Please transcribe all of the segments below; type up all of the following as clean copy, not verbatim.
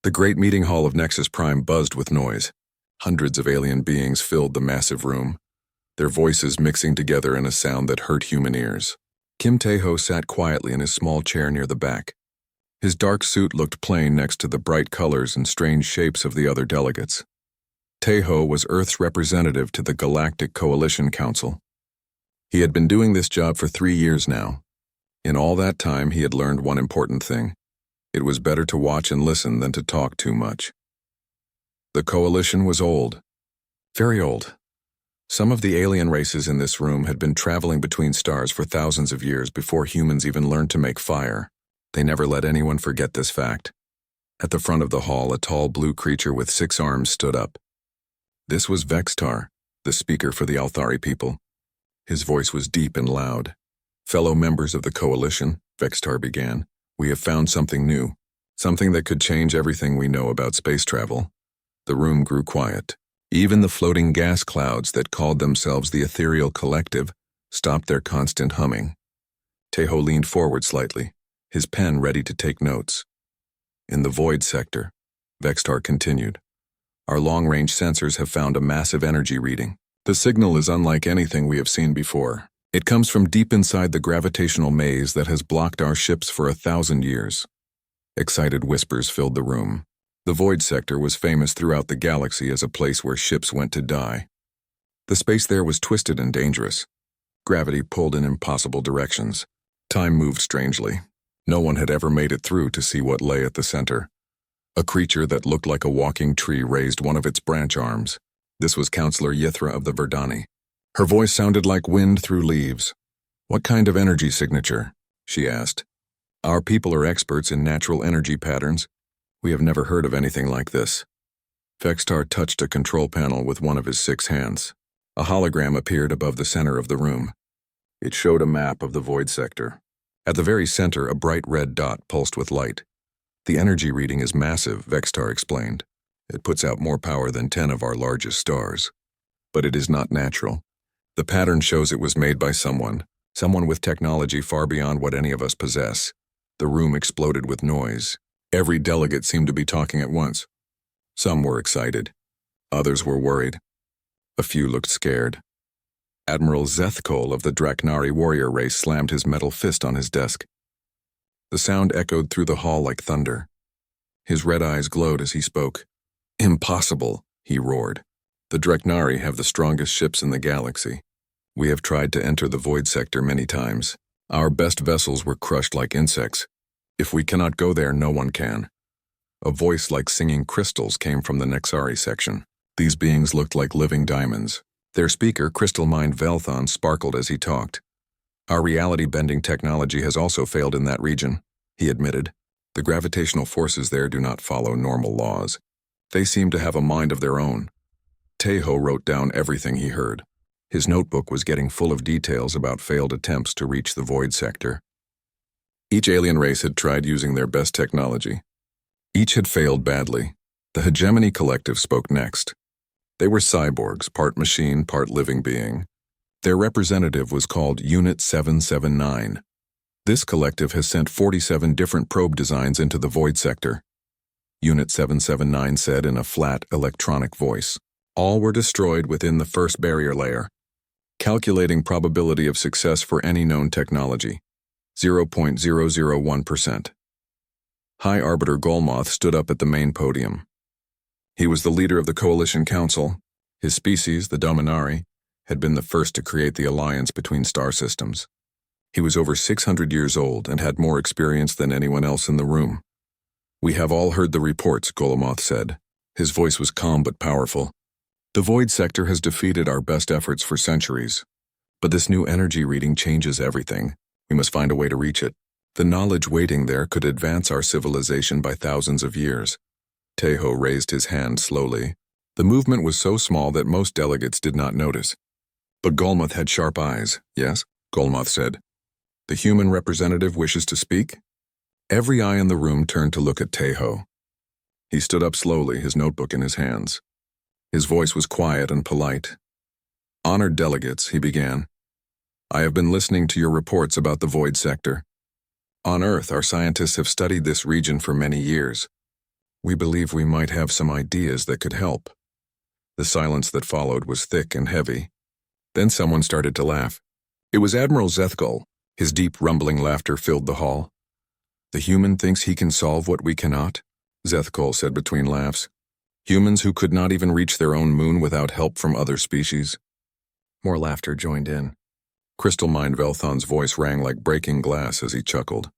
The great meeting hall of Nexus Prime buzzed with noise. Hundreds of alien beings filled the massive room, their voices mixing together in a sound that hurt human ears. Kim Tae-ho sat quietly in his small chair near the back. His dark suit looked plain next to the bright colors and strange shapes of the other delegates. Tae-ho was Earth's representative to the Galactic Coalition Council. He had been doing this job for 3 years now. In all that time, he had learned one important thing. It was better to watch and listen than to talk too much. The Coalition was old. Very old. Some of the alien races in this room had been traveling between stars for thousands of years before humans even learned to make fire. They never let anyone forget this fact. At the front of the hall, a tall blue creature with 6 arms stood up. This was Vextar, the speaker for the Althari people. His voice was deep and loud. "Fellow members of the Coalition," Vextar began, "we have found something new, something that could change everything we know about space travel." The room grew quiet. Even the floating gas clouds that called themselves the Ethereal Collective stopped their constant humming. Tae-ho leaned forward slightly, his pen ready to take notes. "In the void sector," Vextar continued, "our long-range sensors have found a massive energy reading. The signal is unlike anything we have seen before. It comes from deep inside the gravitational maze that has blocked our ships for 1,000 years." Excited whispers filled the room. The void sector was famous throughout the galaxy as a place where ships went to die. The space there was twisted and dangerous. Gravity pulled in impossible directions. Time moved strangely. No one had ever made it through to see what lay at the center. A creature that looked like a walking tree raised one of its branch arms. This was Counselor Yithra of the Verdani. Her voice sounded like wind through leaves. "What kind of energy signature?" she asked. "Our people are experts in natural energy patterns. We have never heard of anything like this." Vextar touched a control panel with one of his 6 hands. A hologram appeared above the center of the room. It showed a map of the void sector. At the very center, a bright red dot pulsed with light. "The energy reading is massive," Vextar explained. "It puts out more power than 10 of our largest stars. But it is not natural. The pattern shows it was made by someone with technology far beyond what any of us possess." The room exploded with noise. Every delegate seemed to be talking at once. Some were excited. Others were worried. A few looked scared. Admiral Zethkol of the Draknari warrior race slammed his metal fist on his desk. The sound echoed through the hall like thunder. His red eyes glowed as he spoke. "Impossible," he roared. "The Draknari have the strongest ships in the galaxy. We have tried to enter the void sector many times. Our best vessels were crushed like insects. If we cannot go there, no one can." A voice like singing crystals came from the Nexari section. These beings looked like living diamonds. Their speaker, Crystal Mind Velthon, sparkled as he talked. "Our reality-bending technology has also failed in that region," he admitted. "The gravitational forces there do not follow normal laws. They seem to have a mind of their own." Tae-ho wrote down everything he heard. His notebook was getting full of details about failed attempts to reach the void sector. Each alien race had tried using their best technology. Each had failed badly. The Hegemony Collective spoke next. They were cyborgs, part machine, part living being. Their representative was called Unit 779. This collective has sent 47 different probe designs into the void sector. Unit 779 said in a flat, electronic voice. "All were destroyed within the first barrier layer. Calculating probability of success for any known technology. 0.001%. High Arbiter Golmoth stood up at the main podium. He was the leader of the Coalition Council. His species, the Dominari, had been the first to create the alliance between star systems. He was over 600 years old and had more experience than anyone else in the room. "We have all heard the reports," Golmoth said. His voice was calm but powerful. "The void sector has defeated our best efforts for centuries. But this new energy reading changes everything. We must find a way to reach it. The knowledge waiting there could advance our civilization by thousands of years." Tae-ho raised his hand slowly. The movement was so small that most delegates did not notice. But Golmoth had sharp eyes. "Yes?" Golmoth said. "The human representative wishes to speak?" Every eye in the room turned to look at Tae-ho. He stood up slowly, his notebook in his hands. His voice was quiet and polite. "Honored delegates," he began. "I have been listening to your reports about the void sector. On Earth, our scientists have studied this region for many years. We believe we might have some ideas that could help. The silence that followed was thick and heavy. Then someone started to laugh. It was Admiral Zethkul. His deep, rumbling laughter filled the hall. The human thinks he can solve what we cannot, Zethkul said between laughs. Humans who could not even reach their own moon without help from other species. More laughter joined in. Crystal Mind Velthon's voice rang like breaking glass as he chuckled.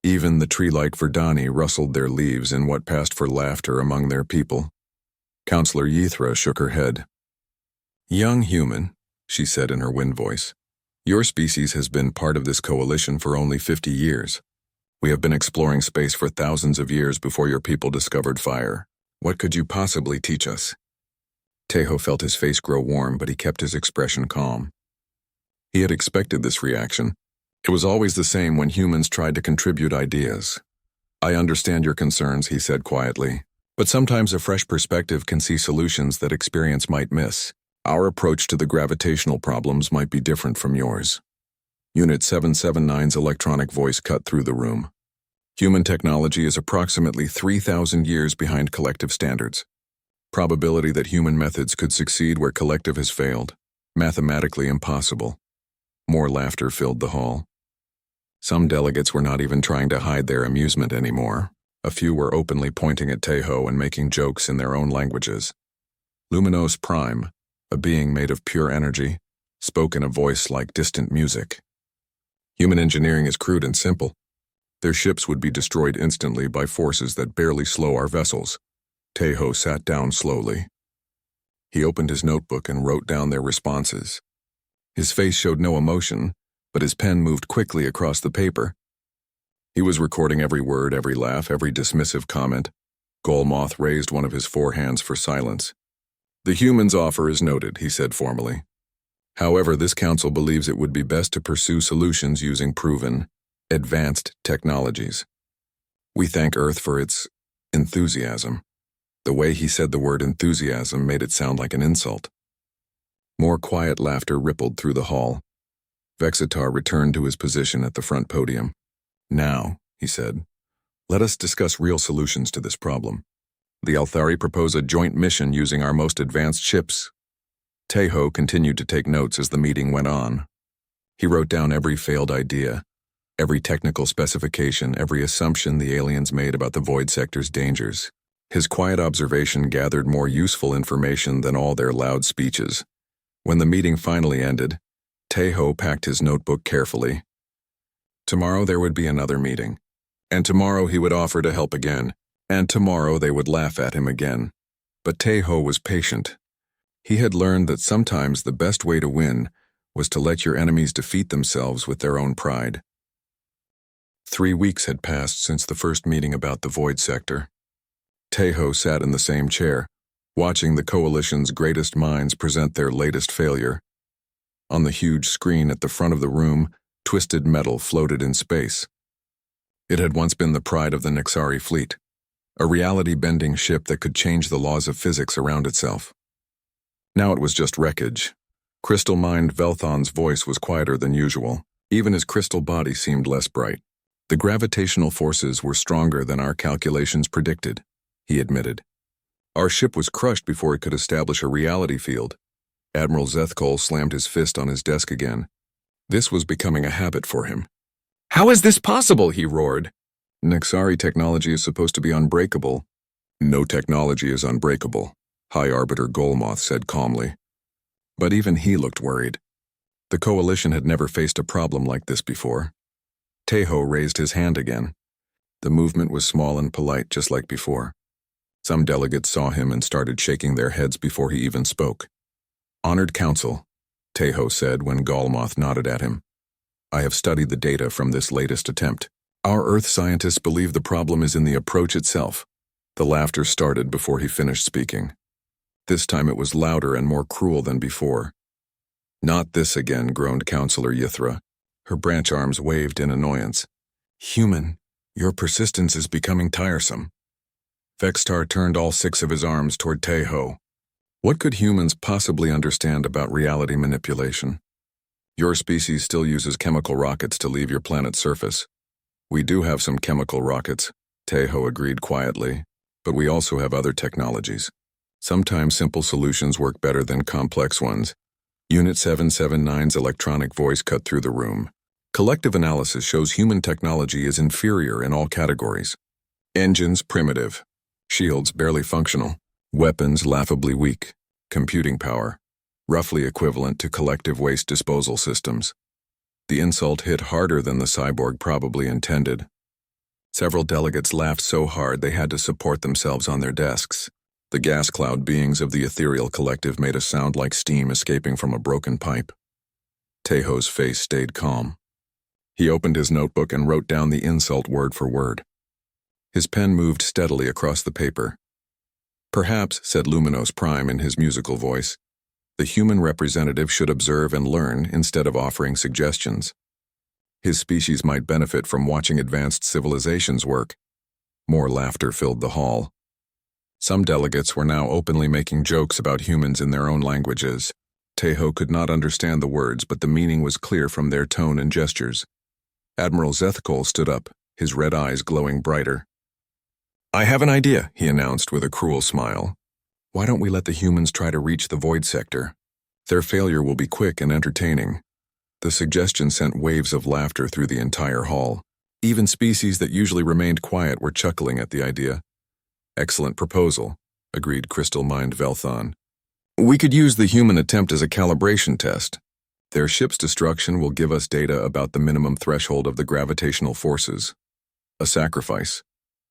Even the tree-like Verdani rustled their leaves in what passed for laughter among their people. Counselor Yithra shook her head. Young human, she said in her wind voice, your species has been part of this coalition for only 50 years. We have been exploring space for thousands of years before your people discovered fire. What could you possibly teach us? Tejo felt his face grow warm, but he kept his expression calm. He had expected this reaction. It was always the same when humans tried to contribute ideas. I understand your concerns, he said quietly, but sometimes a fresh perspective can see solutions that experience might miss. Our approach to the gravitational problems might be different from yours. Unit 779's electronic voice cut through the room. Human technology is approximately 3,000 years behind collective standards. Probability that human methods could succeed where collective has failed. Mathematically impossible. More laughter filled the hall. Some delegates were not even trying to hide their amusement anymore. A few were openly pointing at Tejo and making jokes in their own languages. Luminos Prime, a being made of pure energy, spoke in a voice like distant music. Human engineering is crude and simple. Their ships would be destroyed instantly by forces that barely slow our vessels. Tejo sat down slowly. He opened his notebook and wrote down their responses. His face showed no emotion, but his pen moved quickly across the paper. He was recording every word, every laugh, every dismissive comment. Golmoth raised one of his four hands for silence. The human's offer is noted, he said formally. However, this council believes it would be best to pursue solutions using proven, advanced technologies. We thank Earth for its enthusiasm. The way he said the word enthusiasm made it sound like an insult. More quiet laughter rippled through the hall. Vexitar returned to his position at the front podium. Now, he said, let us discuss real solutions to this problem. The Althari propose a joint mission using our most advanced ships. Tejo continued to take notes as the meeting went on. He wrote down every failed idea, every technical specification, every assumption the aliens made about the Void Sector's dangers. His quiet observation gathered more useful information than all their loud speeches. When the meeting finally ended, Tejo packed his notebook carefully. Tomorrow there would be another meeting, and tomorrow he would offer to help again, and tomorrow they would laugh at him again. But Tejo was patient. He had learned that sometimes the best way to win was to let your enemies defeat themselves with their own pride. 3 weeks had passed since the first meeting about the Void Sector. Tejo sat in the same chair, watching the Coalition's greatest minds present their latest failure. On the huge screen at the front of the room, twisted metal floated in space. It had once been the pride of the Nexari fleet, a reality-bending ship that could change the laws of physics around itself. Now it was just wreckage. Crystal Mind Velthon's voice was quieter than usual. Even his crystal body seemed less bright. The gravitational forces were stronger than our calculations predicted, he admitted. Our ship was crushed before it could establish a reality field. Admiral Zethkul slammed his fist on his desk again. This was becoming a habit for him. How is this possible? He roared. Nexari technology is supposed to be unbreakable. No technology is unbreakable, High Arbiter Golmoth said calmly. But even he looked worried. The Coalition had never faced a problem like this before. Tejo raised his hand again. The movement was small and polite, just like before. Some delegates saw him and started shaking their heads before he even spoke. Honored Council, Tejo said when Golmoth nodded at him. I have studied the data from this latest attempt. Our Earth scientists believe the problem is in the approach itself. The laughter started before he finished speaking. This time it was louder and more cruel than before. Not this again, groaned Counselor Yithra. Her branch arms waved in annoyance. Human, your persistence is becoming tiresome. Vextar turned all 6 of his arms toward Tejo. What could humans possibly understand about reality manipulation? Your species still uses chemical rockets to leave your planet's surface. We do have some chemical rockets, Tejo agreed quietly. But we also have other technologies. Sometimes simple solutions work better than complex ones. Unit 779's electronic voice cut through the room. Collective analysis shows human technology is inferior in all categories. Engines primitive. Shields barely functional. Weapons laughably weak. Computing power roughly equivalent to collective waste disposal systems. The insult hit harder than the cyborg probably intended. Several delegates laughed so hard they had to support themselves on their desks. The gas cloud beings of the ethereal collective made a sound like steam escaping from a broken pipe. Tejo's face stayed calm. He opened his notebook and wrote down the insult word for word. His pen moved steadily across the paper. Perhaps, said Luminos Prime in his musical voice, the human representative should observe and learn instead of offering suggestions. His species might benefit from watching advanced civilizations work. More laughter filled the hall. Some delegates were now openly making jokes about humans in their own languages. Tejo could not understand the words, but the meaning was clear from their tone and gestures. Admiral Zethkol stood up, his red eyes glowing brighter. I have an idea, he announced with a cruel smile. Why don't we let the humans try to reach the void sector? Their failure will be quick and entertaining. The suggestion sent waves of laughter through the entire hall. Even species that usually remained quiet were chuckling at the idea. Excellent proposal, agreed Crystal Mind Velthon. We could use the human attempt as a calibration test. Their ship's destruction will give us data about the minimum threshold of the gravitational forces. A sacrifice,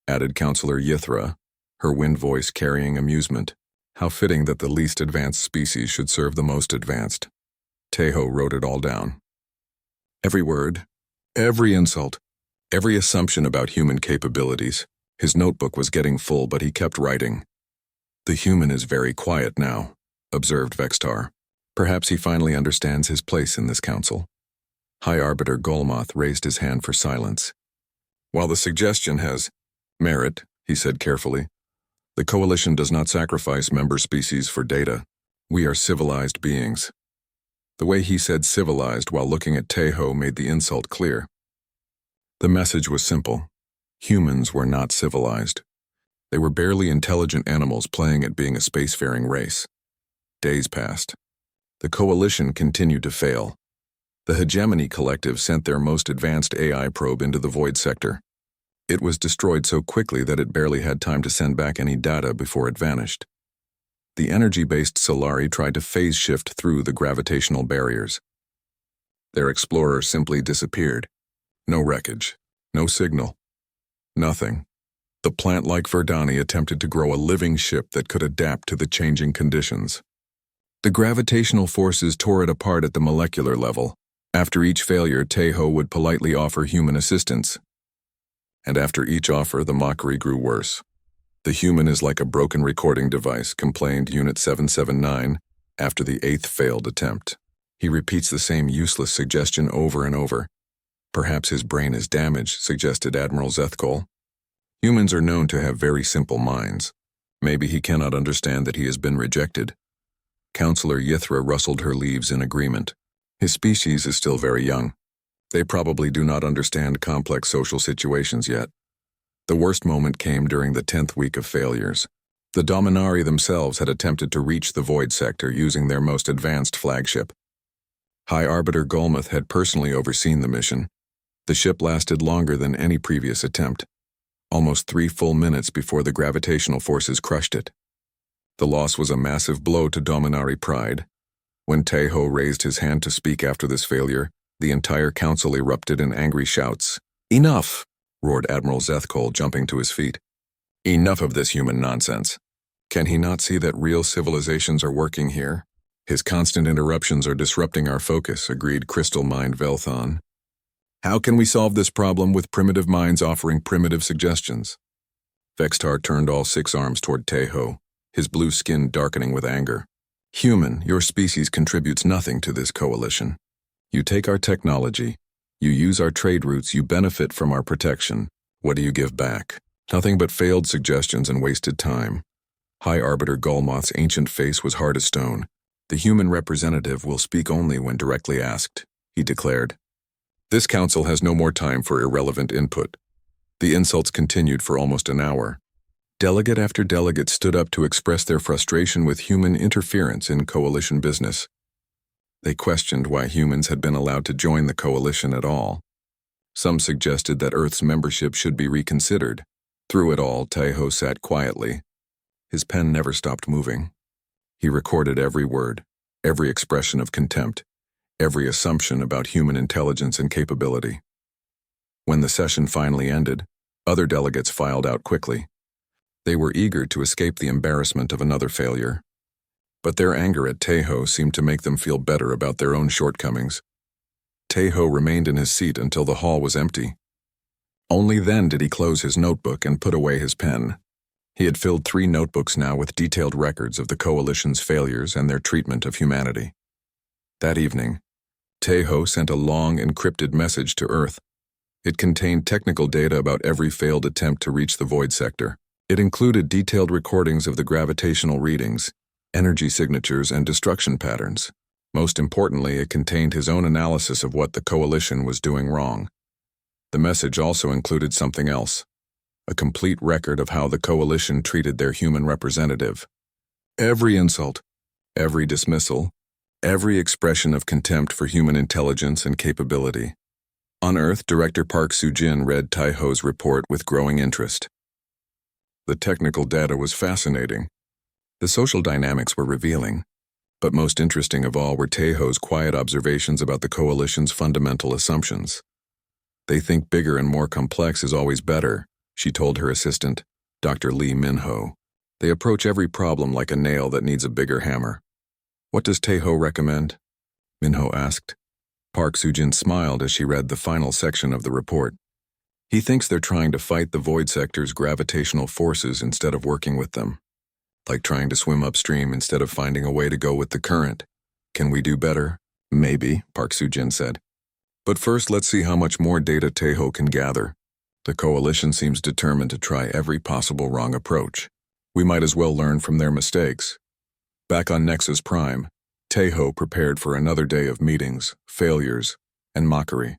added Counselor Yithra, her wind voice carrying amusement. How fitting that the least advanced species should serve the most advanced. Tejo wrote it all down. Every word, every insult, every assumption about human capabilities. His notebook was getting full, but he kept writing. The human is very quiet now, observed Vextar. Perhaps he finally understands his place in this council. High Arbiter Golmoth raised his hand for silence. While the suggestion has merit, he said carefully, the Coalition does not sacrifice member species for data. We are civilized beings. The way he said civilized while looking at Tejo made the insult clear. The message was simple. Humans were not civilized. They were barely intelligent animals playing at being a spacefaring race. Days passed. The Coalition continued to fail. The Hegemony Collective sent their most advanced AI probe into the void sector. It was destroyed so quickly that it barely had time to send back any data before it vanished. The energy-based Solari tried to phase shift through the gravitational barriers. Their explorer simply disappeared. No wreckage, no signal, nothing. The plant-like Verdani attempted to grow a living ship that could adapt to the changing conditions. The gravitational forces tore it apart at the molecular level. After each failure, Tejo would politely offer human assistance. And after each offer, the mockery grew worse. The human is like a broken recording device, complained Unit 779 after the 8th failed attempt. He repeats the same useless suggestion over and over. Perhaps his brain is damaged, suggested Admiral Zethkol. Humans are known to have very simple minds. Maybe he cannot understand that he has been rejected. Counselor Yithra rustled her leaves in agreement. His species is still very young. They probably do not understand complex social situations yet. The worst moment came during the 10th week of failures. The Dominari themselves had attempted to reach the void sector using their most advanced flagship. High Arbiter Golmoth had personally overseen the mission. The ship lasted longer than any previous attempt, almost 3 full minutes before the gravitational forces crushed it. The loss was a massive blow to Dominari pride. When Tejo raised his hand to speak after this failure, the entire council erupted in angry shouts. Enough! Roared Admiral Zethkol, jumping to his feet. Enough of this human nonsense. Can he not see that real civilizations are working here? His constant interruptions are disrupting our focus, agreed Crystal Mind Velthon. How can we solve this problem with primitive minds offering primitive suggestions? Vextar turned all 6 arms toward Tejo, his blue skin darkening with anger. Human, your species contributes nothing to this coalition. You take our technology, you use our trade routes, you benefit from our protection. What do you give back? Nothing but failed suggestions and wasted time. High Arbiter Golmoth's ancient face was hard as stone. The human representative will speak only when directly asked, he declared. This council has no more time for irrelevant input. The insults continued for almost an hour. Delegate after delegate stood up to express their frustration with human interference in coalition business. They questioned why humans had been allowed to join the coalition at all. Some suggested that Earth's membership should be reconsidered. Through it all, Taeho sat quietly. His pen never stopped moving. He recorded every word, every expression of contempt, every assumption about human intelligence and capability. When the session finally ended, other delegates filed out quickly. They were eager to escape the embarrassment of another failure. But their anger at Taeho seemed to make them feel better about their own shortcomings. Taeho remained in his seat until the hall was empty. Only then did he close his notebook and put away his pen. He had filled 3 notebooks now with detailed records of the coalition's failures and their treatment of humanity. That evening, Taeho sent a long, encrypted message to Earth. It contained technical data about every failed attempt to reach the void sector. It included detailed recordings of the gravitational readings, energy signatures, and destruction patterns. Most importantly, it contained his own analysis of what the coalition was doing wrong. The message also included something else, a complete record of how the coalition treated their human representative. Every insult, every dismissal, every expression of contempt for human intelligence and capability. On Earth, Director Park Soo-jin read Taeho's report with growing interest. The technical data was fascinating. The social dynamics were revealing. But most interesting of all were Taeho's quiet observations about the coalition's fundamental assumptions. They think bigger and more complex is always better, she told her assistant, Dr. Lee Min-ho. They approach every problem like a nail that needs a bigger hammer. What does Taeho recommend? Min-ho asked. Park Soo-jin smiled as she read the final section of the report. He thinks they're trying to fight the void sector's gravitational forces instead of working with them. Like trying to swim upstream instead of finding a way to go with the current. Can we do better? Maybe, Park Soo-jin said. But first, let's see how much more data Taeho can gather. The coalition seems determined to try every possible wrong approach. We might as well learn from their mistakes. Back on Nexus Prime, Taeho prepared for another day of meetings, failures, and mockery.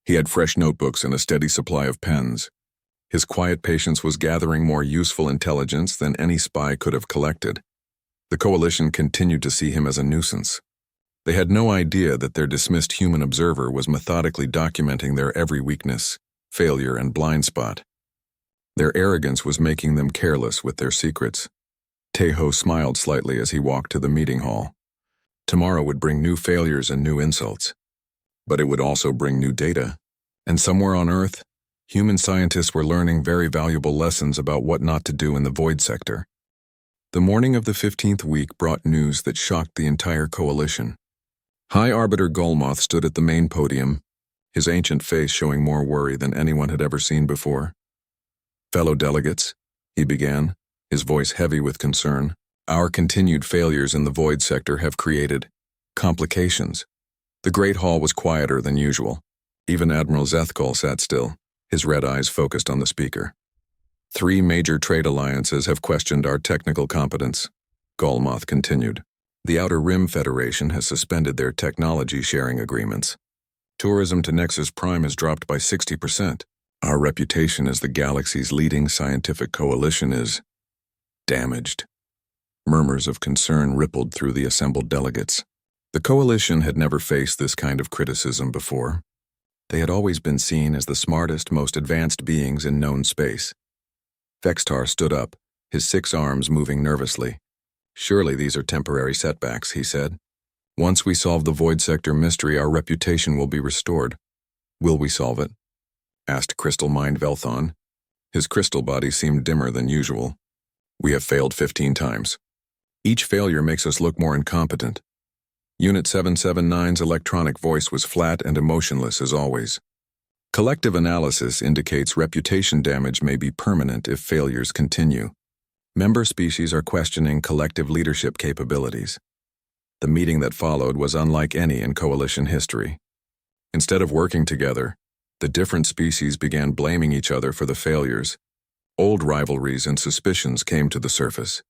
He had fresh notebooks and a steady supply of pens. His quiet patience was gathering more useful intelligence than any spy could have collected. The coalition continued to see him as a nuisance. They had no idea that their dismissed human observer was methodically documenting their every weakness, failure, and blind spot. Their arrogance was making them careless with their secrets. Taeho smiled slightly as he walked to the meeting hall. Tomorrow would bring new failures and new insults. But it would also bring new data. And somewhere on Earth, human scientists were learning very valuable lessons about what not to do in the void sector. The morning of the 15th week brought news that shocked the entire coalition. High Arbiter Golmoth stood at the main podium, his ancient face showing more worry than anyone had ever seen before. Fellow delegates, he began, his voice heavy with concern, our continued failures in the void sector have created complications. The Great Hall was quieter than usual. Even Admiral Zethkol sat still, his red eyes focused on the speaker. 3 major trade alliances have questioned our technical competence, Golmoth continued. The Outer Rim Federation has suspended their technology sharing agreements. Tourism to Nexus Prime has dropped by 60%. Our reputation as the galaxy's leading scientific coalition is damaged. Murmurs of concern rippled through the assembled delegates. The coalition had never faced this kind of criticism before. They had always been seen as the smartest, most advanced beings in known space. Vextar stood up, his 6 arms moving nervously. Surely these are temporary setbacks, he said. Once we solve the void sector mystery, our reputation will be restored. Will we solve it? Asked Crystal Mind Velthon. His crystal body seemed dimmer than usual. We have failed 15 times. Each failure makes us look more incompetent. Unit 779's electronic voice was flat and emotionless as always. Collective analysis indicates reputation damage may be permanent if failures continue. Member species are questioning collective leadership capabilities. The meeting that followed was unlike any in coalition history. Instead of working together, the different species began blaming each other for the failures. Old rivalries and suspicions came to the surface.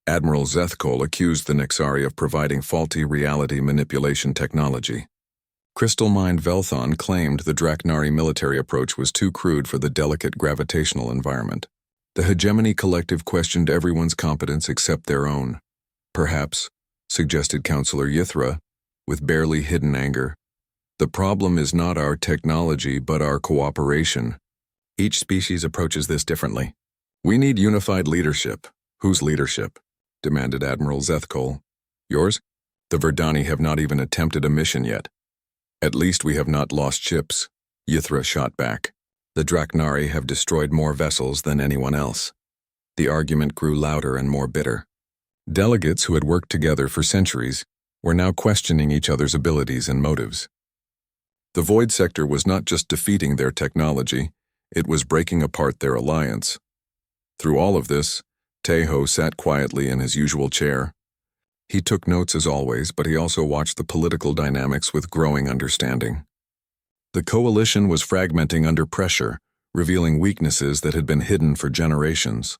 Admiral Zethkol accused the Nexari of providing faulty reality manipulation technology. Crystal Mind Velthon claimed the Draknari military approach was too crude for the delicate gravitational environment. The hegemony collective questioned everyone's competence except their own. Perhaps, suggested Counselor Yithra, with barely hidden anger, the problem is not our technology but our cooperation. Each species approaches this differently. We need unified leadership. Whose leadership? Demanded Admiral Zethkol. Yours? The Verdani have not even attempted a mission yet. At least we have not lost ships, Yithra shot back. The Draknari have destroyed more vessels than anyone else. The argument grew louder and more bitter. Delegates who had worked together for centuries were now questioning each other's abilities and motives. The Void Sector was not just defeating their technology, it was breaking apart their alliance. Through all of this, Teho sat quietly in his usual chair. He took notes as always, but he also watched the political dynamics with growing understanding. The coalition was fragmenting under pressure, revealing weaknesses that had been hidden for generations.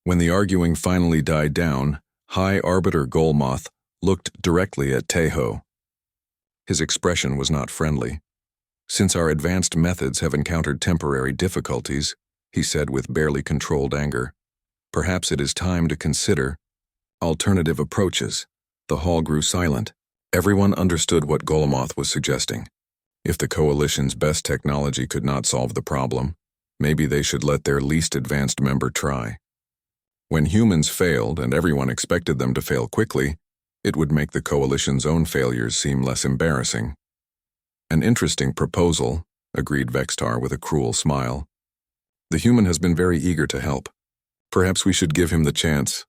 When the arguing finally died down, High Arbiter Golmoth looked directly at Teho. His expression was not friendly. Since our advanced methods have encountered temporary difficulties, he said with barely controlled anger, perhaps it is time to consider alternative approaches. The hall grew silent. Everyone understood what Golmoth was suggesting. If the coalition's best technology could not solve the problem, maybe they should let their least advanced member try. When humans failed, and everyone expected them to fail quickly, it would make the coalition's own failures seem less embarrassing. An interesting proposal, agreed Vextar with a cruel smile. The human has been very eager to help. Perhaps we should give him the chance.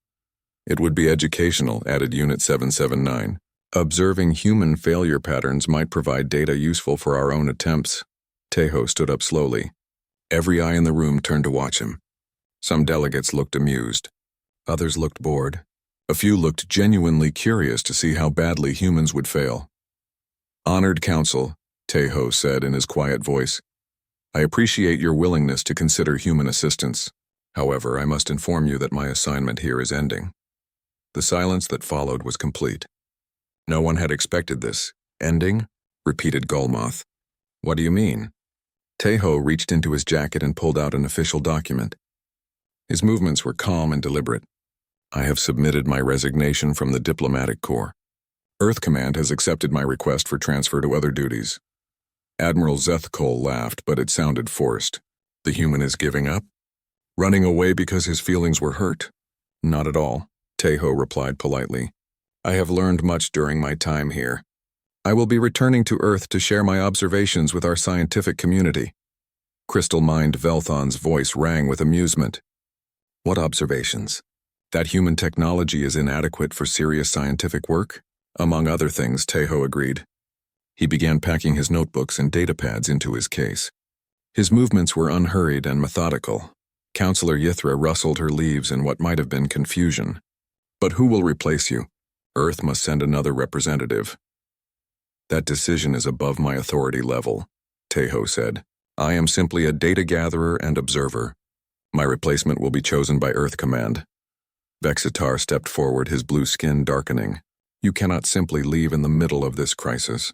It would be educational, added Unit 779. Observing human failure patterns might provide data useful for our own attempts. Teho stood up slowly. Every eye in the room turned to watch him. Some delegates looked amused. Others looked bored. A few looked genuinely curious to see how badly humans would fail. Honored Council, Teho said in his quiet voice, I appreciate your willingness to consider human assistance. However, I must inform you that my assignment here is ending. The silence that followed was complete. No one had expected this. Ending? Repeated Golmoth. What do you mean? Teho reached into his jacket and pulled out an official document. His movements were calm and deliberate. I have submitted my resignation from the Diplomatic Corps. Earth Command has accepted my request for transfer to other duties. Admiral Zethkol laughed, but it sounded forced. The human is giving up? Running away because his feelings were hurt? Not at all, Teho replied politely. I have learned much during my time here. I will be returning to Earth to share my observations with our scientific community. Crystal Mind Velthon's voice rang with amusement. What observations? That human technology is inadequate for serious scientific work? Among other things, Teho agreed. He began packing his notebooks and datapads into his case. His movements were unhurried and methodical. Counselor Yithra rustled her leaves in what might have been confusion. But who will replace you? Earth must send another representative. That decision is above my authority level, Teho said. I am simply a data gatherer and observer. My replacement will be chosen by Earth Command. Vexitar stepped forward, his blue skin darkening. You cannot simply leave in the middle of this crisis.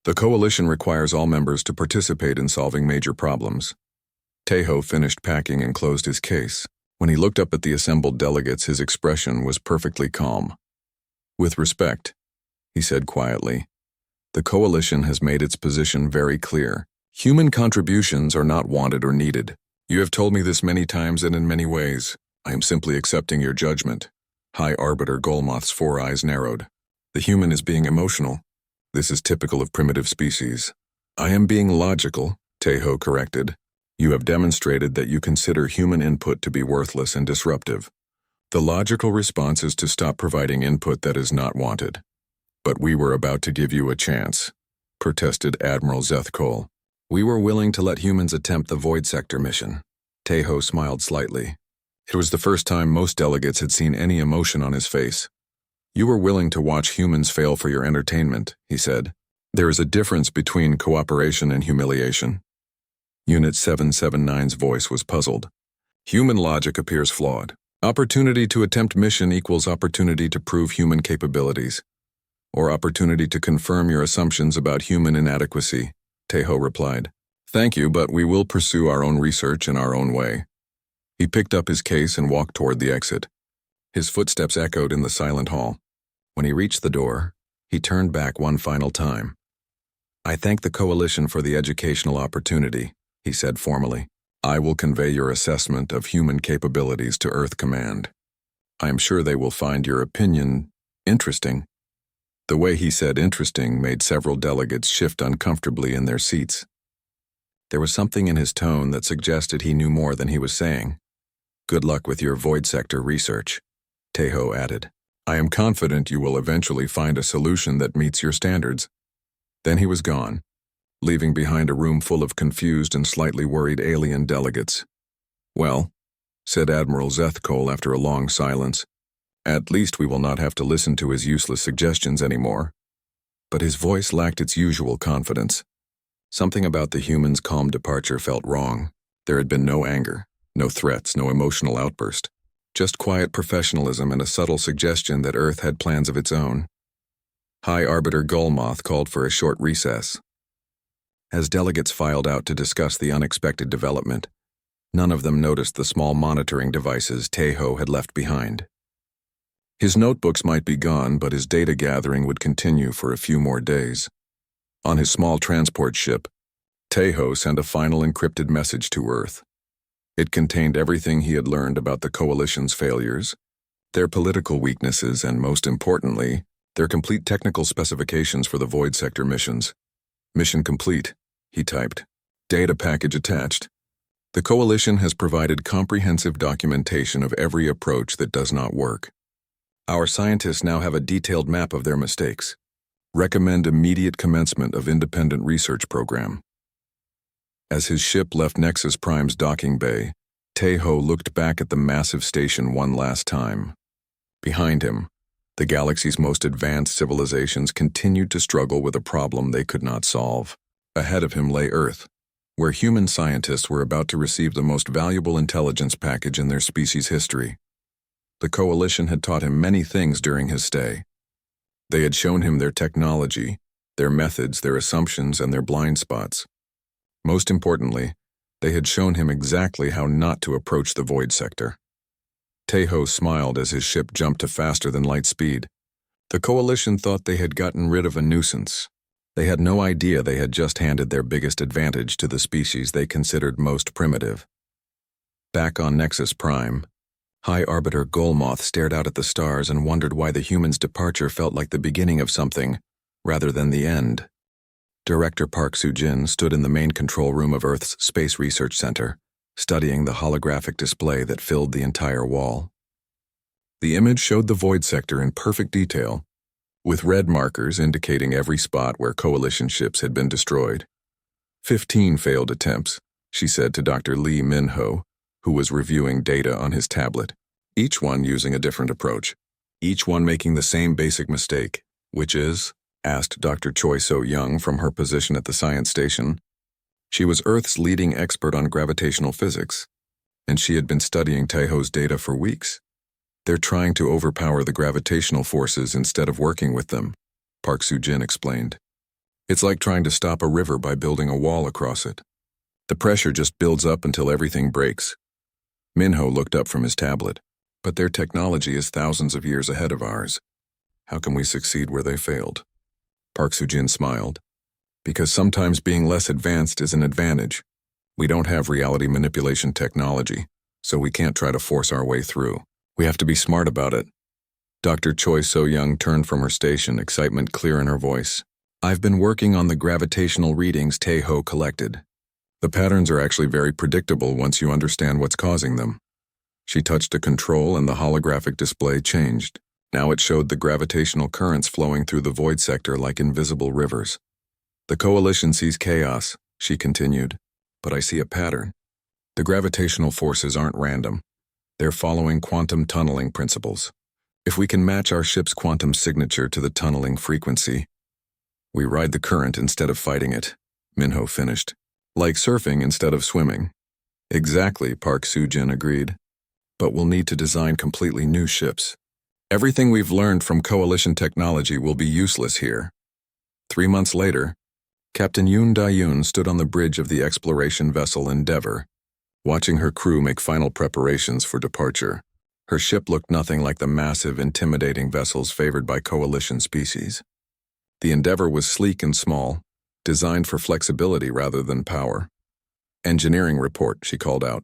The coalition requires all members to participate in solving major problems. Teho finished packing and closed his case. When he looked up at the assembled delegates, his expression was perfectly calm. With respect, he said quietly, the coalition has made its position very clear. Human contributions are not wanted or needed. You have told me this many times and in many ways. I am simply accepting your judgment. High Arbiter Golmoth's four eyes narrowed. The human is being emotional. This is typical of primitive species. I am being logical, Teho corrected. You have demonstrated that you consider human input to be worthless and disruptive. The logical response is to stop providing input that is not wanted. But we were about to give you a chance, protested Admiral Zethkol. We were willing to let humans attempt the Void Sector mission. Teho smiled slightly. It was the first time most delegates had seen any emotion on his face. You were willing to watch humans fail for your entertainment, he said. There is a difference between cooperation and humiliation. Unit 779's voice was puzzled. Human logic appears flawed. Opportunity to attempt mission equals opportunity to prove human capabilities, or opportunity to confirm your assumptions about human inadequacy, Teho replied. Thank you, but we will pursue our own research in our own way. He picked up his case and walked toward the exit. His footsteps echoed in the silent hall. When he reached the door, he turned back one final time. "I thank the Coalition for the educational opportunity," he said formally. "I will convey your assessment of human capabilities to Earth Command. I am sure they will find your opinion interesting." The way he said interesting made several delegates shift uncomfortably in their seats. There was something in his tone that suggested he knew more than he was saying. "Good luck with your void sector research," Tejo added. "I am confident you will eventually find a solution that meets your standards." Then he was gone, leaving behind a room full of confused and slightly worried alien delegates. "Well," said Admiral Zethkol after a long silence, "at least we will not have to listen to his useless suggestions anymore." But his voice lacked its usual confidence. Something about the humans' calm departure felt wrong. There had been no anger, no threats, no emotional outburst. Just quiet professionalism and a subtle suggestion that Earth had plans of its own. High Arbiter Gullmoth called for a short recess. As delegates filed out to discuss the unexpected development, none of them noticed the small monitoring devices Tejo had left behind. His notebooks might be gone, but his data gathering would continue for a few more days. On his small transport ship, Tejo sent a final encrypted message to Earth. It contained everything he had learned about the Coalition's failures, their political weaknesses, and most importantly, their complete technical specifications for the Void Sector missions. "Mission complete," he typed. "Data package attached. The Coalition has provided comprehensive documentation of every approach that does not work. Our scientists now have a detailed map of their mistakes. Recommend immediate commencement of independent research program." As his ship left Nexus Prime's docking bay, Tejo looked back at the massive station one last time. Behind him, the galaxy's most advanced civilizations continued to struggle with a problem they could not solve. Ahead of him lay Earth, where human scientists were about to receive the most valuable intelligence package in their species' history. The Coalition had taught him many things during his stay. They had shown him their technology, their methods, their assumptions, and their blind spots. Most importantly, they had shown him exactly how not to approach the Void Sector. Tejo smiled as his ship jumped to faster-than-light speed. The Coalition thought they had gotten rid of a nuisance. They had no idea they had just handed their biggest advantage to the species they considered most primitive. Back on Nexus Prime, High Arbiter Gullmoth stared out at the stars and wondered why the humans' departure felt like the beginning of something, rather than the end. Director Park Soo-jin stood in the main control room of Earth's Space Research Center, studying the holographic display that filled the entire wall. The image showed the Void Sector in perfect detail, with red markers indicating every spot where Coalition ships had been destroyed. 15 failed attempts, she said to Dr. Lee Min-ho, who was reviewing data on his tablet, each one using a different approach, each one making the same basic mistake, which is, asked Dr. Choi So-young from her position at the science station. She was Earth's leading expert on gravitational physics, and she had been studying Tejo's data for weeks. "They're trying to overpower the gravitational forces instead of working with them," Park Soo-jin explained. "It's like trying to stop a river by building a wall across it. The pressure just builds up until everything breaks." Min-ho looked up from his tablet. "But their technology is thousands of years ahead of ours. How can we succeed where they failed?" Park Soo-jin smiled. "Because sometimes being less advanced is an advantage. We don't have reality manipulation technology, so we can't try to force our way through. We have to be smart about it." Dr. Choi So-young turned from her station, excitement clear in her voice. "I've been working on the gravitational readings Tejo collected. The patterns are actually very predictable once you understand what's causing them." She touched a control and the holographic display changed. Now it showed the gravitational currents flowing through the Void Sector like invisible rivers. "The Coalition sees chaos," she continued, "but I see a pattern. The gravitational forces aren't random. They're following quantum tunneling principles. If we can match our ship's quantum signature to the tunneling frequency, we ride the current instead of fighting it," Min-ho finished. "Like surfing instead of swimming." "Exactly," Park Soo-jin agreed. "But we'll need to design completely new ships. Everything we've learned from Coalition technology will be useless here." 3 months later, Captain Yoon Da-yoon stood on the bridge of the exploration vessel Endeavour. watching her crew make final preparations for departure. Her ship looked nothing like the massive, intimidating vessels favored by coalition species. The Endeavour was sleek and small, designed for flexibility rather than power. "Engineering report," she called out.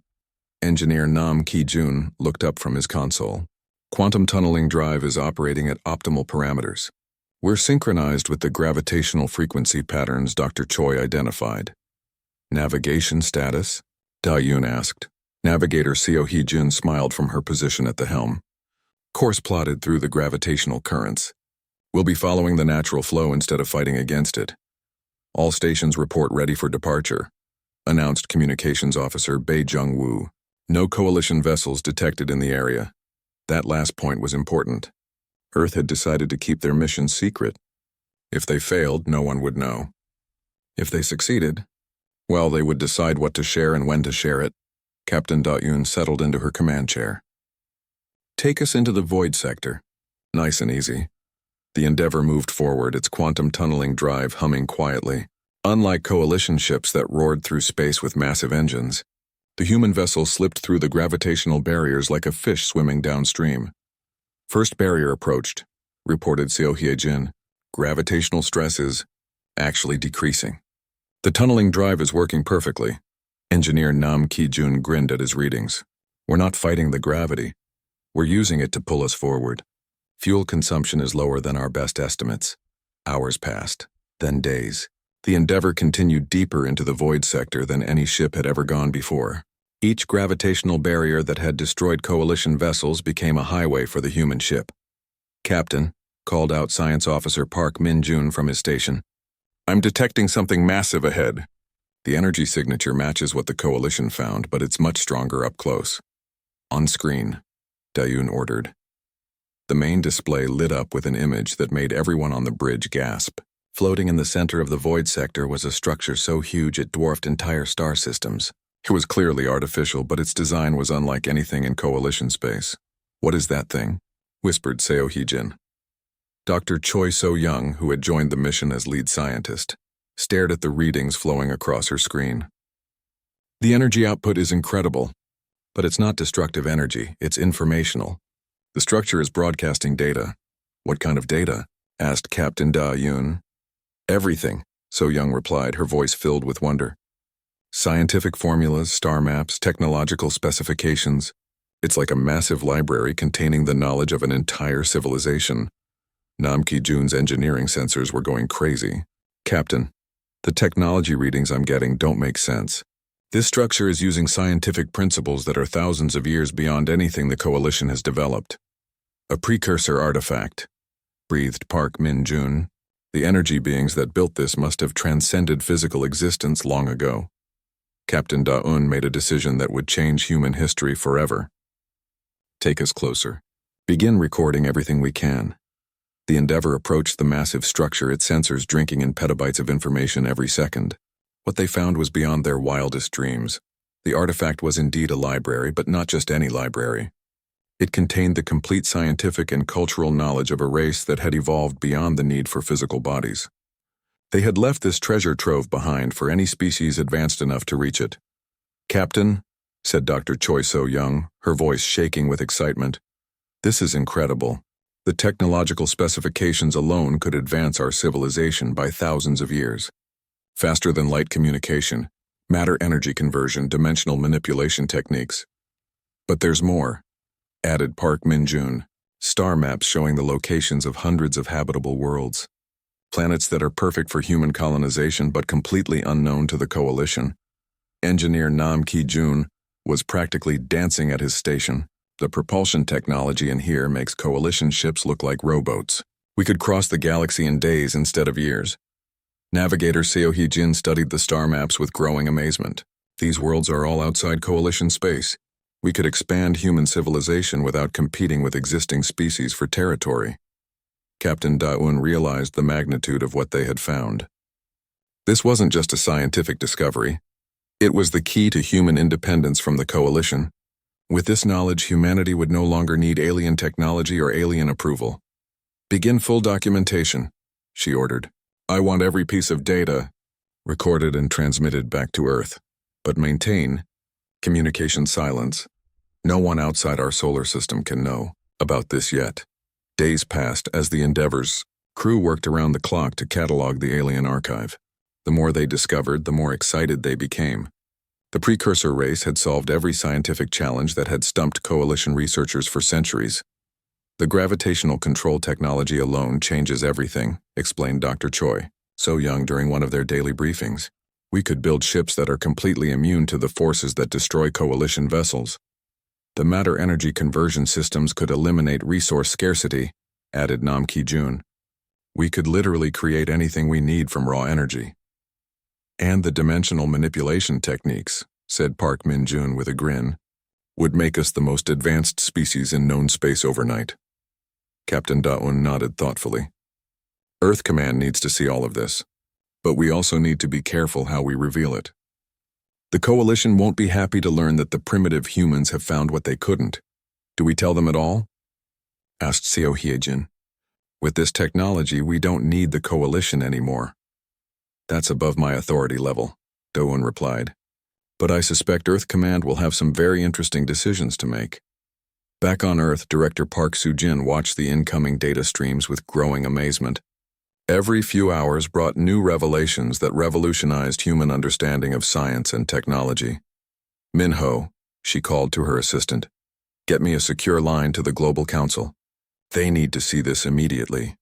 Engineer Nam Ki-jun looked up from his console. "Quantum tunneling drive is operating at optimal parameters. We're synchronized with the gravitational frequency patterns Dr. Choi identified." "Navigation status?" Da-yoon asked. Navigator Seo Hee-jun smiled from her position at the helm. "Course plotted through the gravitational currents. We'll be following the natural flow instead of fighting against it. All stations report ready for departure," announced Communications Officer Bae Jung-woo. No coalition vessels detected in the area. That last point was important. Earth had decided to keep their mission secret. If they failed, no one would know. If they succeeded, well, they would decide what to share and when to share it. Captain Da-yoon settled into her command chair. "Take us into the void sector." Nice and easy. The Endeavour moved forward, its quantum tunneling drive humming quietly. Unlike coalition ships that roared through space with massive engines, the human vessel slipped through the gravitational barriers like a fish swimming downstream. "First barrier approached," reported Seo Hye-jin. "Gravitational stress is actually decreasing. The tunneling drive is working perfectly." Engineer Nam Ki-jun grinned at his readings. "We're not fighting the gravity. We're using it to pull us forward. Fuel consumption is lower than our best estimates." Hours passed, then days. The Endeavour continued deeper into the void sector than any ship had ever gone before. Each gravitational barrier that had destroyed coalition vessels became a highway for the human ship. "Captain," called out Science Officer Park Min-jun from his station, "I'm detecting something massive ahead. The energy signature matches what the coalition found, but it's much stronger up close." "On screen," Da-yoon ordered. The main display lit up with an image that made everyone on the bridge gasp. Floating in the center of the void sector was a structure so huge it dwarfed entire star systems. It was clearly artificial, but its design was unlike anything in coalition space. "What is that thing?" whispered Seo Hee-jin. Dr. Choi So-young, who had joined the mission as lead scientist, stared at the readings flowing across her screen. "The energy output is incredible, but it's not destructive energy, it's informational. The structure is broadcasting data." "What kind of data?" asked Captain Da-yoon. "Everything," So-young replied, her voice filled with wonder. "Scientific formulas, star maps, technological specifications. It's like a massive library containing the knowledge of an entire civilization." Nam Ki-jun's engineering sensors were going crazy. "Captain, the technology readings I'm getting don't make sense. This structure is using scientific principles that are thousands of years beyond anything the coalition has developed." "A precursor artifact," breathed Park Min-jun. "The energy beings that built this must have transcended physical existence long ago." Captain Da-eun made a decision that would change human history forever. "Take us closer. Begin recording everything we can." The Endeavour approached the massive structure, its sensors drinking in petabytes of information every second. What they found was beyond their wildest dreams. The artifact was indeed a library, but not just any library. It contained the complete scientific and cultural knowledge of a race that had evolved beyond the need for physical bodies. They had left this treasure trove behind for any species advanced enough to reach it. "Captain," said Dr. Choi So-young, her voice shaking with excitement, "this is incredible. The technological specifications alone could advance our civilization by thousands of years. Faster than light communication, matter-energy conversion, dimensional manipulation techniques. But there's more," added Park Min-jun. "Star maps showing the locations of hundreds of habitable worlds. Planets that are perfect for human colonization but completely unknown to the coalition." Engineer Nam Ki-jun was practically dancing at his station. "The propulsion technology in here makes coalition ships look like rowboats. We could cross the galaxy in days instead of years." Navigator Seo Hee-jin studied the star maps with growing amazement. "These worlds are all outside coalition space. We could expand human civilization without competing with existing species for territory." Captain Da-eun realized the magnitude of what they had found. This wasn't just a scientific discovery. It was the key to human independence from the coalition. With this knowledge, humanity would no longer need alien technology or alien approval. "Begin full documentation," she ordered. "I want every piece of data recorded and transmitted back to Earth, but maintain Communication silence. No one outside our solar system can know about this yet. Days passed as the Endeavor's crew worked around the clock to catalog the alien archive. The more they discovered, the more excited they became. The precursor race had solved every scientific challenge that had stumped coalition researchers for centuries. The gravitational control technology alone changes everything, explained Dr. Choi, So Young during one of their daily briefings. We could build ships that are completely immune to the forces that destroy coalition vessels. The matter-energy conversion systems could eliminate resource scarcity, added Nam Ki-jun. We could literally create anything we need from raw energy. And the dimensional manipulation techniques, said Park Min-jun with a grin, would make us the most advanced species in known space overnight. Captain Da-un nodded thoughtfully. Earth Command needs to see all of this, but we also need to be careful how we reveal it. The Coalition won't be happy to learn that the primitive humans have found what they couldn't. Do we tell them at all? Asked Seo Hyejin. With this technology, we don't need the Coalition anymore. That's above my authority level, Do-un replied. But I suspect Earth Command will have some very interesting decisions to make. Back on Earth, Director Park Soo-jin watched the incoming data streams with growing amazement. Every few hours brought new revelations that revolutionized human understanding of science and technology. Minho, she called to her assistant, get me a secure line to the Global Council. They need to see this immediately.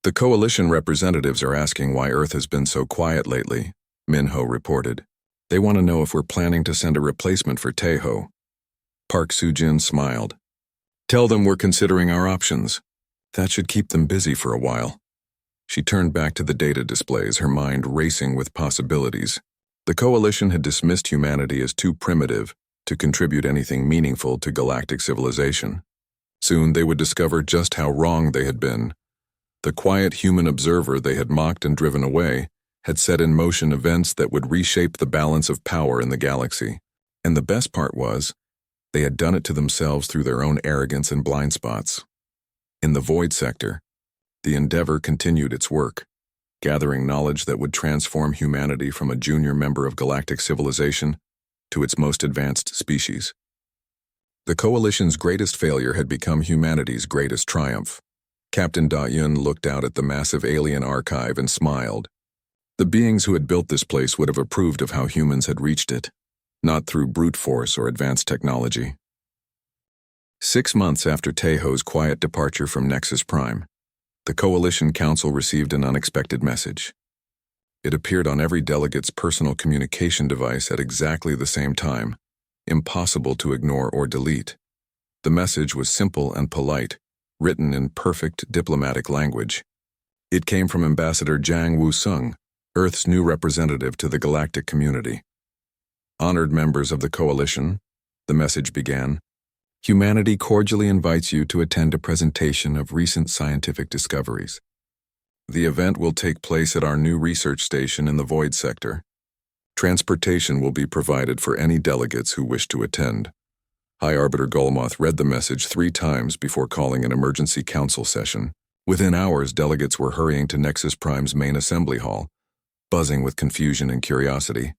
The Coalition representatives are asking why Earth has been so quiet lately, Minho reported. They want to know if we're planning to send a replacement for Taeho. Park Soo-jin smiled. Tell them we're considering our options. That should keep them busy for a while. She turned back to the data displays, her mind racing with possibilities. The Coalition had dismissed humanity as too primitive to contribute anything meaningful to galactic civilization. Soon they would discover just how wrong they had been. The quiet human observer they had mocked and driven away had set in motion events that would reshape the balance of power in the galaxy. And the best part was, they had done it to themselves through their own arrogance and blind spots. In the Void sector, the Endeavor continued its work, gathering knowledge that would transform humanity from a junior member of galactic civilization to its most advanced species. The Coalition's greatest failure had become humanity's greatest triumph. Captain Da-yun looked out at the massive alien archive and smiled. The beings who had built this place would have approved of how humans had reached it, not through brute force or advanced technology. 6 months after Taeho's quiet departure from Nexus Prime, the Coalition Council received an unexpected message. It appeared on every delegate's personal communication device at exactly the same time, impossible to ignore or delete. The message was simple and polite, written in perfect diplomatic language. It came from Ambassador Jang Woo-sung, Earth's new representative to the galactic community. Honored members of the Coalition, the message began, humanity cordially invites you to attend a presentation of recent scientific discoveries. The event will take place at our new research station in the Void sector. Transportation will be provided for any delegates who wish to attend. High Arbiter Golmoth read the message 3 times before calling an emergency council session. Within hours, delegates were hurrying to Nexus Prime's main assembly hall, buzzing with confusion and curiosity.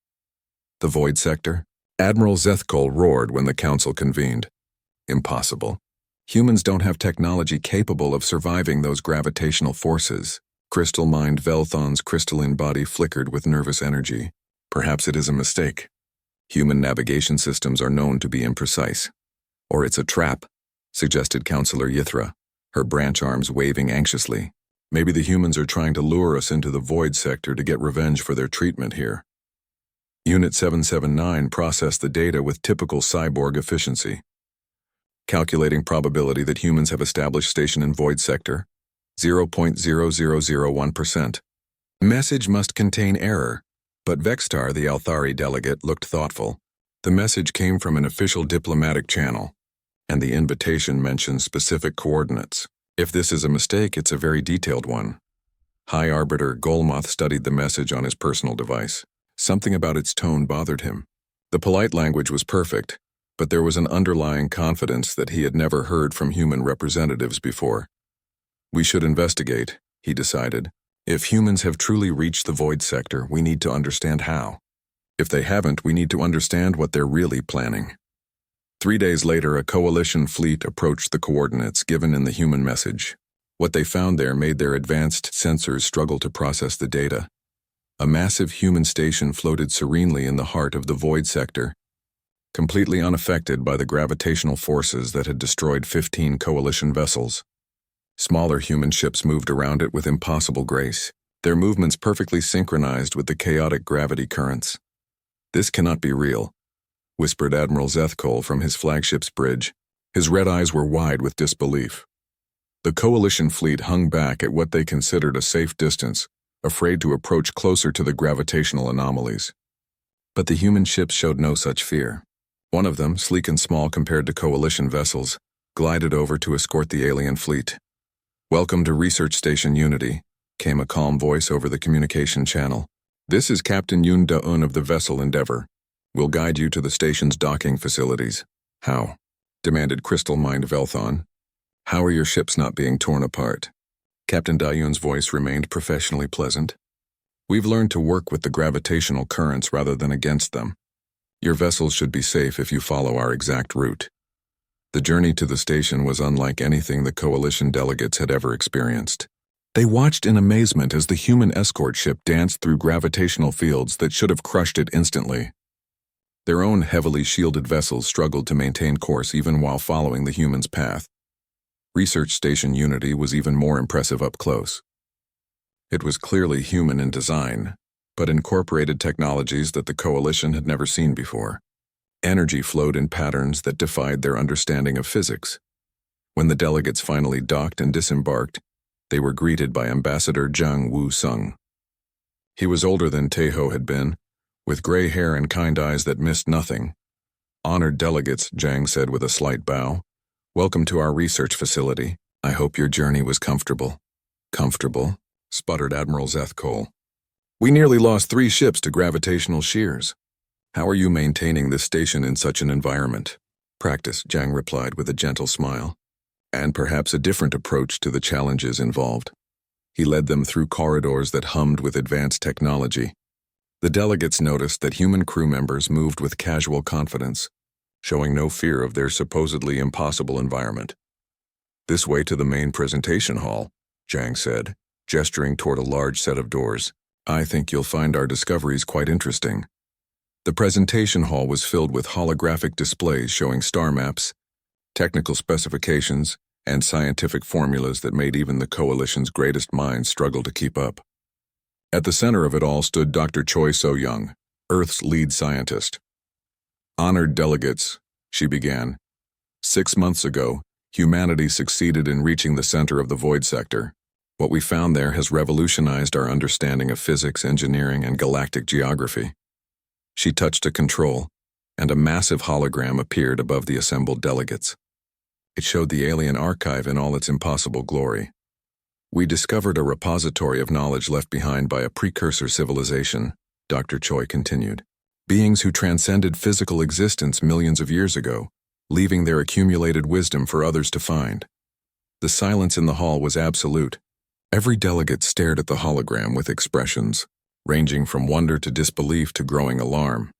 The Void sector? Admiral Zethkol roared when the council convened. Impossible. Humans don't have technology capable of surviving those gravitational forces. Crystal Mind Velthon's crystalline body flickered with nervous energy. Perhaps it is a mistake. Human navigation systems are known to be imprecise. Or it's a trap, suggested Counselor Yithra, her branch arms waving anxiously. Maybe the humans are trying to lure us into the Void sector to get revenge for their treatment here. Unit 779 processed the data with typical cyborg efficiency. Calculating probability that humans have established station in Void sector, 0.0001%. Message must contain error, but Vextar, the Althari delegate, looked thoughtful. The message came from an official diplomatic channel, and the invitation mentions specific coordinates. If this is a mistake, it's a very detailed one. High Arbiter Golmoth studied the message on his personal device. Something about its tone bothered him. The polite language was perfect, but there was an underlying confidence that he had never heard from human representatives before. We should investigate, he decided. If humans have truly reached the Void sector, we need to understand how. If they haven't, we need to understand what they're really planning. 3 days later, a coalition fleet approached the coordinates given in the human message. What they found there made their advanced sensors struggle to process the data. A massive human station floated serenely in the heart of the void sector, completely unaffected by the gravitational forces that had destroyed 15 coalition vessels. Smaller human ships moved around it with impossible grace, their movements perfectly synchronized with the chaotic gravity currents. "This cannot be real," whispered Admiral Zethkol from his flagship's bridge. His red eyes were wide with disbelief. The coalition fleet hung back at what they considered a safe distance, afraid to approach closer to the gravitational anomalies. But the human ships showed no such fear. One of them, sleek and small compared to coalition vessels, glided over to escort the alien fleet. "Welcome to Research Station Unity," came a calm voice over the communication channel. "This is Captain Yoon Da-un of the vessel Endeavor. We'll guide you to the station's docking facilities." "How?" demanded Crystal Mind Velthon. "How are your ships not being torn apart?" Captain Da-un's voice remained professionally pleasant. "We've learned to work with the gravitational currents rather than against them. Your vessels should be safe if you follow our exact route." The journey to the station was unlike anything the coalition delegates had ever experienced. They watched in amazement as the human escort ship danced through gravitational fields that should have crushed it instantly. Their own heavily shielded vessels struggled to maintain course even while following the human's path. Research Station Unity was even more impressive up close. It was clearly human in design, but incorporated technologies that the coalition had never seen before. Energy flowed in patterns that defied their understanding of physics. When the delegates finally docked and disembarked, they were greeted by Ambassador Zhang Wu-sung. He was older than Taeho had been, with gray hair and kind eyes that missed nothing. "Honored delegates," Zhang said with a slight bow. "Welcome to our research facility. I hope your journey was comfortable." "Comfortable?" sputtered Admiral Zethkol. "We nearly lost 3 ships to gravitational shears. How are you maintaining this station in such an environment?" "Practice," Zhang replied with a gentle smile, "and perhaps a different approach to the challenges involved." He led them through corridors that hummed with advanced technology. The delegates noticed that human crew members moved with casual confidence, showing no fear of their supposedly impossible environment. "This way to the main presentation hall," Zhang said, gesturing toward a large set of doors. "I think you'll find our discoveries quite interesting." The presentation hall was filled with holographic displays showing star maps, technical specifications, and scientific formulas that made even the coalition's greatest minds struggle to keep up. At the center of it all stood Dr. Choi So-young, Earth's lead scientist. "Honored delegates," she began. "6 months ago, humanity succeeded in reaching the center of the void sector. What we found there has revolutionized our understanding of physics, engineering, and galactic geography." She touched a control, and a massive hologram appeared above the assembled delegates. It showed the alien archive in all its impossible glory. "We discovered a repository of knowledge left behind by a precursor civilization," Dr. Choi continued. "Beings who transcended physical existence millions of years ago, leaving their accumulated wisdom for others to find." The silence in the hall was absolute. Every delegate stared at the hologram with expressions, ranging from wonder to disbelief to growing alarm.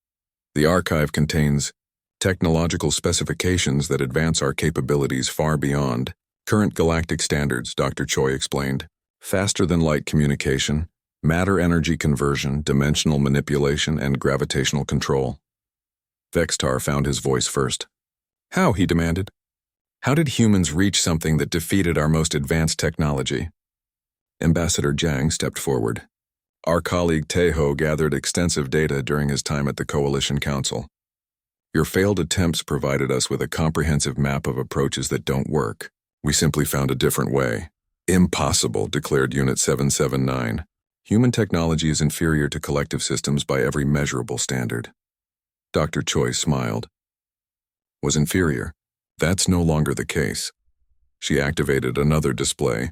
"The archive contains technological specifications that advance our capabilities far beyond current galactic standards," Dr. Choi explained. "Faster-than-light communication, matter-energy conversion, dimensional manipulation, and gravitational control." Vextar found his voice first. "How?" he demanded. "How did humans reach something that defeated our most advanced technology?" Ambassador Zhang stepped forward. "Our colleague Taeho gathered extensive data during his time at the Coalition Council. Your failed attempts provided us with a comprehensive map of approaches that don't work. We simply found a different way." "Impossible," declared Unit 779. "Human technology is inferior to collective systems by every measurable standard." Dr. Choi smiled. "Was inferior? That's no longer the case." She activated another display,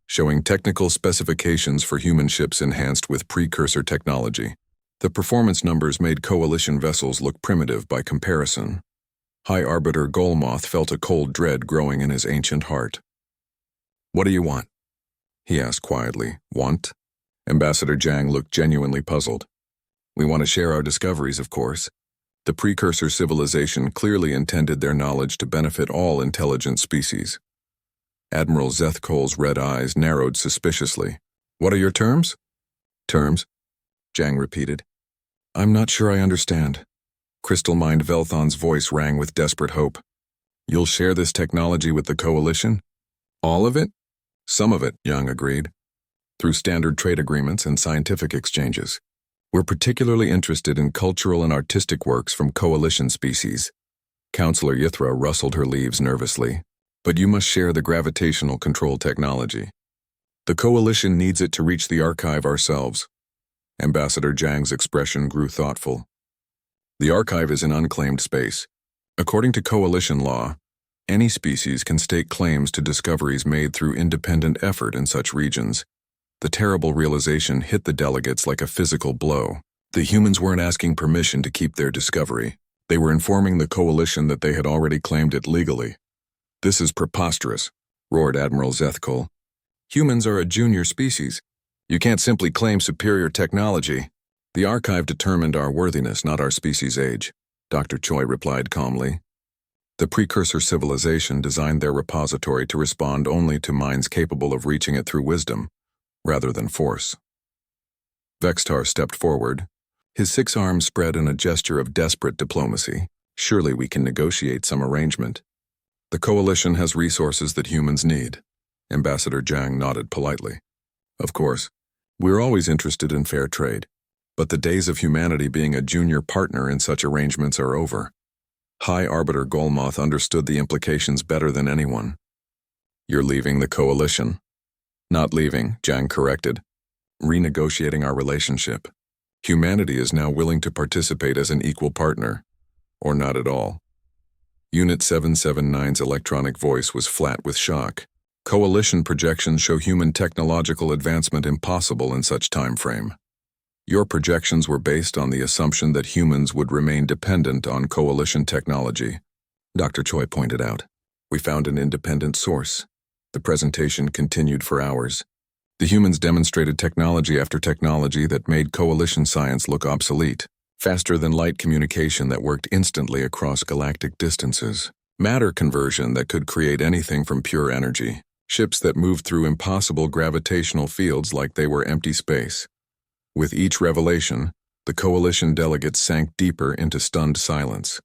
showing technical specifications for human ships enhanced with precursor technology. The performance numbers made coalition vessels look primitive by comparison. High Arbiter Golmoth felt a cold dread growing in his ancient heart. "What do you want?" he asked quietly. "Want?" Ambassador Zhang looked genuinely puzzled. We want to share our discoveries, of course. The precursor civilization clearly intended their knowledge to benefit all intelligent species. Admiral Zethkol's red eyes narrowed suspiciously. What are your terms? Terms? Jang repeated. I'm not sure I understand. Crystal Mind Velthon's voice rang with desperate hope. You'll share this technology with the Coalition? All of it? Some of it, Yang agreed. Through standard trade agreements and scientific exchanges. We're particularly interested in cultural and artistic works from Coalition species. Counselor Yithra rustled her leaves nervously. But you must share the gravitational control technology. The Coalition needs it to reach the archive ourselves. Ambassador Jang's expression grew thoughtful. The archive is in unclaimed space. According to Coalition law, any species can stake claims to discoveries made through independent effort in such regions. The terrible realization hit the delegates like a physical blow. The humans weren't asking permission to keep their discovery. They were informing the Coalition that they had already claimed it legally. This is preposterous, roared Admiral Zethkol. Humans are a junior species. You can't simply claim superior technology. The archive determined our worthiness, not our species' age, Dr. Choi replied calmly. The precursor civilization designed their repository to respond only to minds capable of reaching it through wisdom, rather than force. Vextar stepped forward, his 6 arms spread in a gesture of desperate diplomacy. Surely we can negotiate some arrangement. The Coalition has resources that humans need. Ambassador Jang nodded politely. Of course, we're always interested in fair trade, but the days of humanity being a junior partner in such arrangements are over. High Arbiter Golmoth understood the implications better than anyone. You're leaving the Coalition? Not leaving, Jang corrected. Renegotiating our relationship. Humanity is now willing to participate as an equal partner, or not at all. Unit 779's electronic voice was flat with shock. Coalition projections show human technological advancement impossible in such time frame. Your projections were based on the assumption that humans would remain dependent on Coalition technology, Dr. Choi pointed out. We found an independent source. The presentation continued for hours. The humans demonstrated technology after technology that made Coalition science look obsolete. Faster-than-light communication that worked instantly across galactic distances. Matter conversion that could create anything from pure energy. Ships that moved through impossible gravitational fields like they were empty space. With each revelation, the Coalition delegates sank deeper into stunned silence.